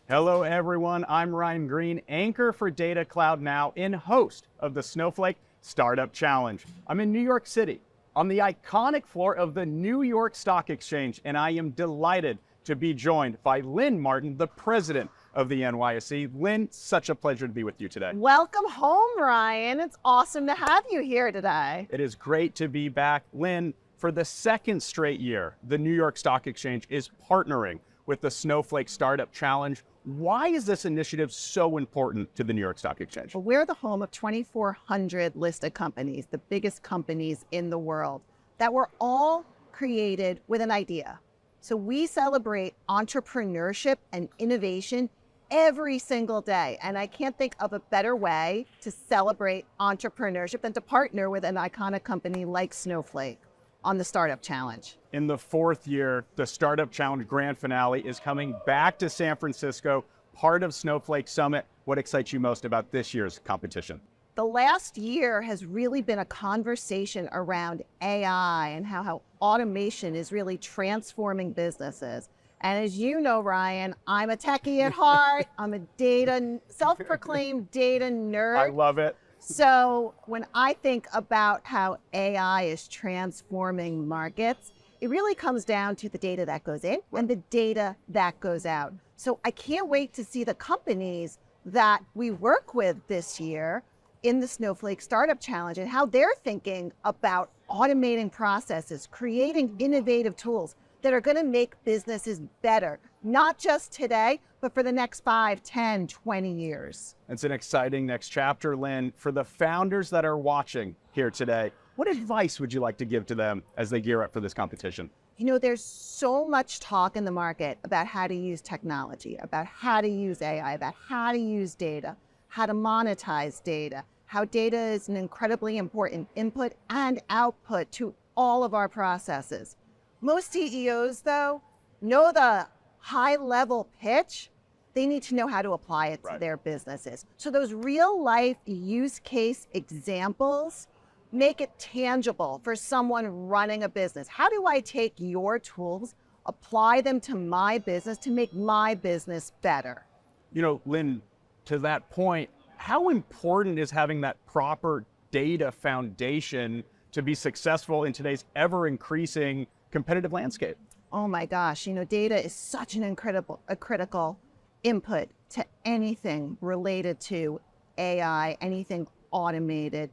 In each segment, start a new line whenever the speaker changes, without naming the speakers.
Hello, everyone. I'm Ryan Green, anchor for Data Cloud Now and host of the Snowflake Startup Challenge. I'm in New York City on the iconic floor of the New York Stock Exchange, and I am delighted to be joined by Lynn Martin, the president of the NYSE. Lynn, such a pleasure to be with you today.
Welcome home, Ryan. It's awesome to have you here today.
It is great to be back. Lynn, for the second straight year, the New York Stock Exchange is partnering with the Snowflake Startup Challenge. Why is this initiative so important to the New York Stock Exchange?
Well, we're the home of 2,400 listed companies, the biggest companies in the world, that were all created with an idea. So we celebrate entrepreneurship and innovation every single day. And I can't think of a better way to celebrate entrepreneurship than to partner with an iconic company like Snowflake on the Startup Challenge.
In the fourth year, the Startup Challenge Grand Finale is coming back to San Francisco, part of Snowflake Summit. What excites you most about this year's competition?
The last year has really been a conversation around AI and how automation is really transforming businesses. And as you know, Ryan, I'm a techie at heart. I'm a self-proclaimed data nerd.
I love it.
So when I think about how AI is transforming markets, it really comes down to the data that goes in and the data that goes out. So I can't wait to see the companies that we work with this year in the Snowflake Startup Challenge and how they're thinking about automating processes, creating innovative tools that are going to make businesses better, not just today, but for the next 5, 10, 20 years.
It's an exciting next chapter, Lynn. For the founders that are watching here today, what advice would you like to give to them as they gear up for this competition?
You know, there's so much talk in the market about how to use technology, about how to use AI, about how to use data, how to monetize data, how data is an incredibly important input and output to all of our processes. Most CEOs, though, know the high-level pitch. They need to know how to apply it to their businesses. So those real-life use case examples make it tangible for someone running a business. How do I take your tools, apply them to my business to make my business better?
You know, Lynn, to that point, how important is having that proper data foundation to be successful in today's ever-increasing competitive landscape?
Oh my gosh, you know, data is such a critical input to anything related to AI, anything automated.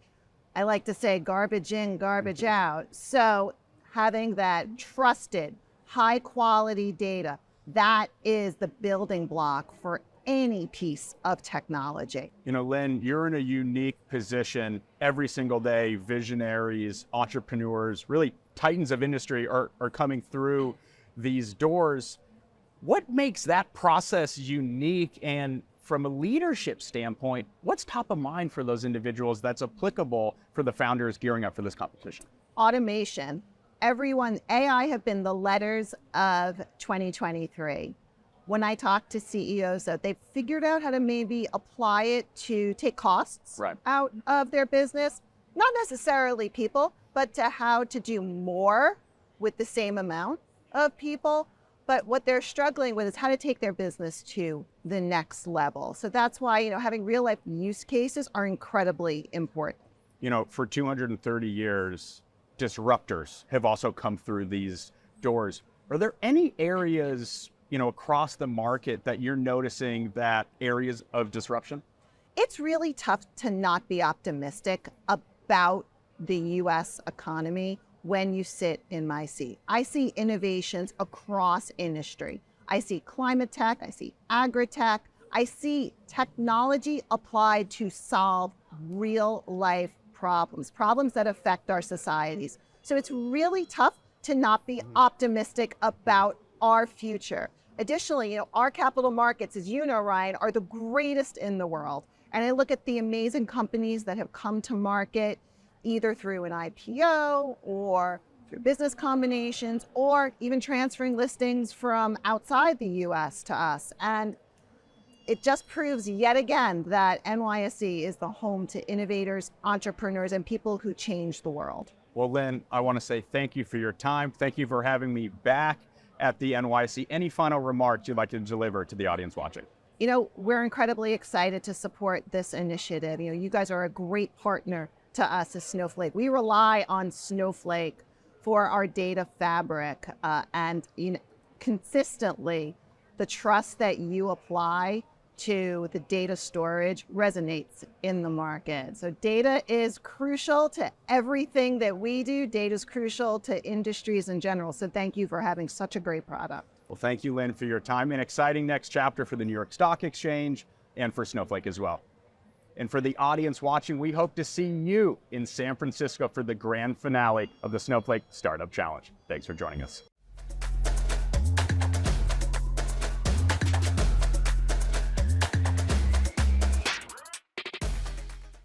I like to say garbage in, garbage out. So having that trusted, high quality data, that is the building block for any piece of technology.
You know, Lynn, you're in a unique position. Every single day, visionaries, entrepreneurs, really titans of industry are coming through these doors. What makes that process unique? And from a leadership standpoint, what's top of mind for those individuals that's applicable for the founders gearing up for this competition?
Automation. AI have been the letters of 2023. When I talk to CEOs, they've figured out how to maybe apply it to take costs out of their business, not necessarily people, but to how to do more with the same amount of people. But what they're struggling with is how to take their business to the next level. So that's why, you know, having real life use cases are incredibly important.
You know, for 230 years, disruptors have also come through these doors. Are there any areas, you know, across the market that you're noticing that areas of disruption?
It's really tough to not be optimistic about the US economy when you sit in my seat. I see innovations across industry. I see climate tech, I see agri-tech, I see technology applied to solve real life problems that affect our societies. So it's really tough to not be optimistic about our future. Additionally, you know, our capital markets, as you know, Ryan, are the greatest in the world. And I look at the amazing companies that have come to market either through an IPO or through business combinations or even transferring listings from outside the US to us. And it just proves yet again that NYSE is the home to innovators, entrepreneurs, and people who change the world.
Well, Lynn, I want to say thank you for your time. Thank you for having me back at the NYSE. Any final remarks you'd like to deliver to the audience watching?
we're incredibly excited to support this initiative. You guys are a great partner to us as Snowflake. We rely on Snowflake for our data fabric, and consistently, the trust that you apply to the data storage resonates in the market. So data is crucial to everything that we do. Data is crucial to industries in general. So thank you for having such a great product.
Well, thank you, Lynn, for your time. An exciting next chapter for the New York Stock Exchange and for Snowflake as well. And for the audience watching, we hope to see you in San Francisco for the grand finale of the Snowflake Startup Challenge. Thanks for joining us.